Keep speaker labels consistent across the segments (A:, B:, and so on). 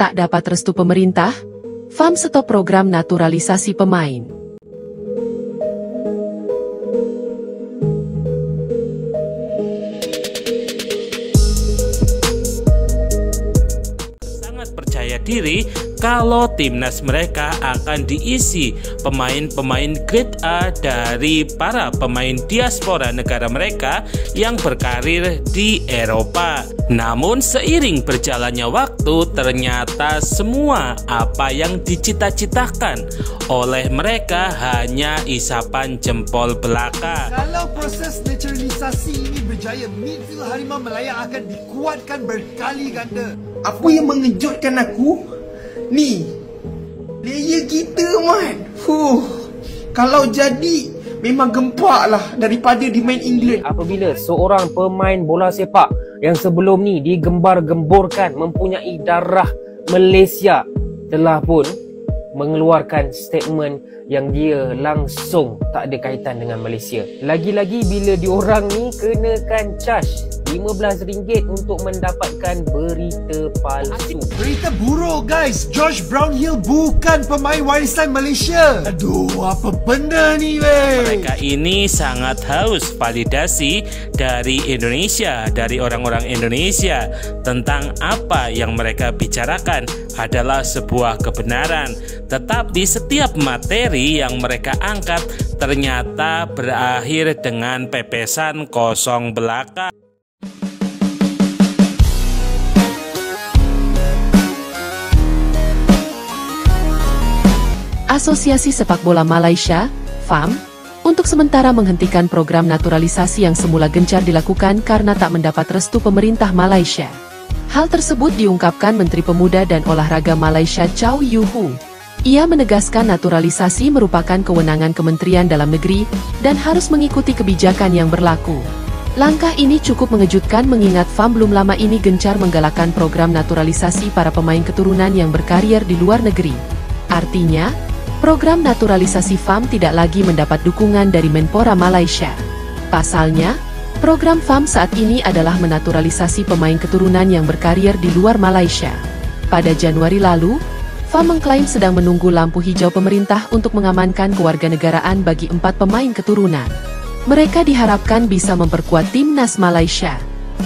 A: tak dapat restu pemerintah, FAM stop program naturalisasi pemain.
B: Percaya diri kalau timnas mereka akan diisi pemain-pemain grade A dari para pemain diaspora negara mereka yang berkarir di Eropa. Namun seiring berjalannya waktu, ternyata semua apa yang dicita-citakan oleh mereka hanya isapan jempol belaka.
C: Kalau proses naturalisasi ini berjaya, midfield Harimau Malaya akan dikuatkan berkali ganda.
D: Apa yang mengejutkan aku? Ni, player kita, man. Kalau jadi, memang gempak lah daripada di main England.
E: Apabila seorang pemain bola sepak yang sebelum ni digembar-gemborkan mempunyai darah Malaysia telah pun mengeluarkan statement yang dia langsung tak ada kaitan dengan Malaysia. Lagi-lagi bila diorang ni kenakan charge RM15 untuk mendapatkan berita palsu.
C: Berita buruk, guys. Josh Brownhill bukan pemain warisan Malaysia. Aduh, apa benda ni, weh?
B: Mereka ini sangat haus validasi dari Indonesia, dari orang-orang Indonesia tentang apa yang mereka bicarakan adalah sebuah kebenaran. Tetapi setiap materi yang mereka angkat ternyata berakhir dengan pepesan kosong belaka.
A: Asosiasi Sepak Bola Malaysia, FAM, untuk sementara menghentikan program naturalisasi yang semula gencar dilakukan karena tak mendapat restu pemerintah Malaysia. Hal tersebut diungkapkan Menteri Pemuda dan Olahraga Malaysia Chow Yun Hu. Ia menegaskan naturalisasi merupakan kewenangan Kementerian Dalam Negeri dan harus mengikuti kebijakan yang berlaku. Langkah ini cukup mengejutkan mengingat FAM belum lama ini gencar menggalakkan program naturalisasi para pemain keturunan yang berkarier di luar negeri. Artinya, program naturalisasi FAM tidak lagi mendapat dukungan dari Menpora Malaysia. Pasalnya, program FAM saat ini adalah menaturalisasi pemain keturunan yang berkarier di luar Malaysia. Pada Januari lalu, FAM mengklaim sedang menunggu lampu hijau pemerintah untuk mengamankan kewarganegaraan bagi 4 pemain keturunan. Mereka diharapkan bisa memperkuat timnas Malaysia.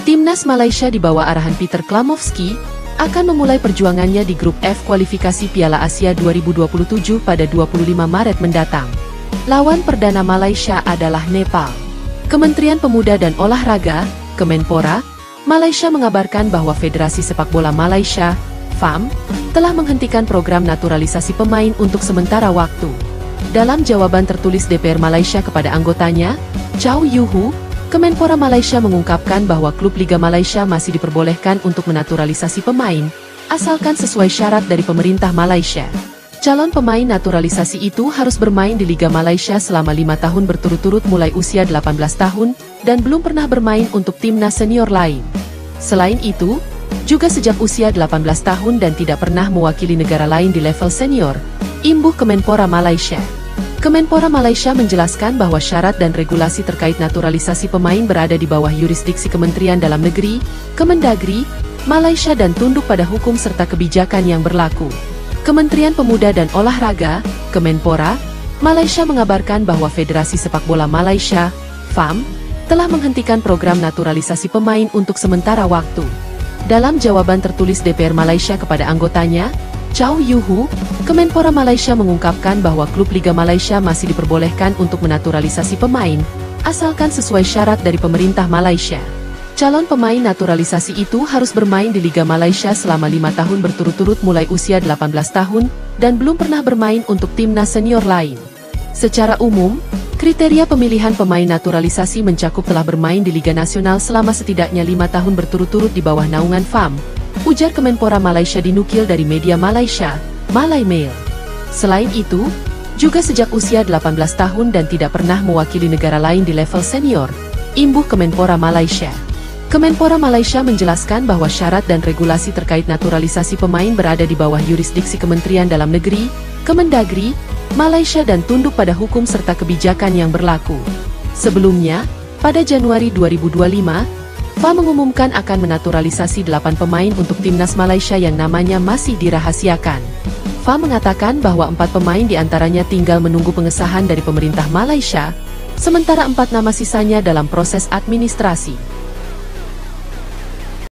A: Timnas Malaysia di bawah arahan Peter Klamovski akan memulai perjuangannya di grup F kualifikasi Piala Asia 2027 pada 25 Maret mendatang. Lawan perdana Malaysia adalah Nepal. Kementerian Pemuda dan Olahraga, Kemenpora, Malaysia mengabarkan bahwa Federasi Sepak Bola Malaysia, FAM, telah menghentikan program naturalisasi pemain untuk sementara waktu. Dalam jawaban tertulis DPR Malaysia kepada anggotanya, Chow Yun Hu, Kemenpora Malaysia mengungkapkan bahwa klub Liga Malaysia masih diperbolehkan untuk menaturalisasi pemain, asalkan sesuai syarat dari pemerintah Malaysia. Calon pemain naturalisasi itu harus bermain di Liga Malaysia selama 5 tahun berturut-turut mulai usia 18 tahun, dan belum pernah bermain untuk timnas senior lain. Selain itu, juga sejak usia 18 tahun dan tidak pernah mewakili negara lain di level senior, imbuh Kemenpora Malaysia. Kemenpora Malaysia menjelaskan bahwa syarat dan regulasi terkait naturalisasi pemain berada di bawah yurisdiksi Kementerian Dalam Negeri, Kemendagri, Malaysia dan tunduk pada hukum serta kebijakan yang berlaku. Kementerian Pemuda dan Olahraga, Kemenpora, Malaysia mengabarkan bahwa Federasi Sepak Bola Malaysia, FAM, telah menghentikan program naturalisasi pemain untuk sementara waktu. Dalam jawaban tertulis DPR Malaysia kepada anggotanya, Chow Yun Hu, Kemenpora Malaysia mengungkapkan bahwa klub Liga Malaysia masih diperbolehkan untuk menaturalisasi pemain, asalkan sesuai syarat dari pemerintah Malaysia. Calon pemain naturalisasi itu harus bermain di Liga Malaysia selama 5 tahun berturut-turut mulai usia 18 tahun, dan belum pernah bermain untuk timnas senior lain. Secara umum, kriteria pemilihan pemain naturalisasi mencakup telah bermain di Liga Nasional selama setidaknya 5 tahun berturut-turut di bawah naungan FAM, ujar Kemenpora Malaysia dinukil dari media Malaysia, Malay Mail. Selain itu, juga sejak usia 18 tahun dan tidak pernah mewakili negara lain di level senior, imbuh Kemenpora Malaysia. Kemenpora Malaysia menjelaskan bahwa syarat dan regulasi terkait naturalisasi pemain berada di bawah yurisdiksi Kementerian Dalam Negeri, Kemendagri, Malaysia dan tunduk pada hukum serta kebijakan yang berlaku. Sebelumnya, pada Januari 2025, FA mengumumkan akan menaturalisasi 8 pemain untuk timnas Malaysia yang namanya masih dirahasiakan. FA mengatakan bahwa 4 pemain diantaranya tinggal menunggu pengesahan dari pemerintah Malaysia, sementara 4 nama sisanya dalam proses administrasi.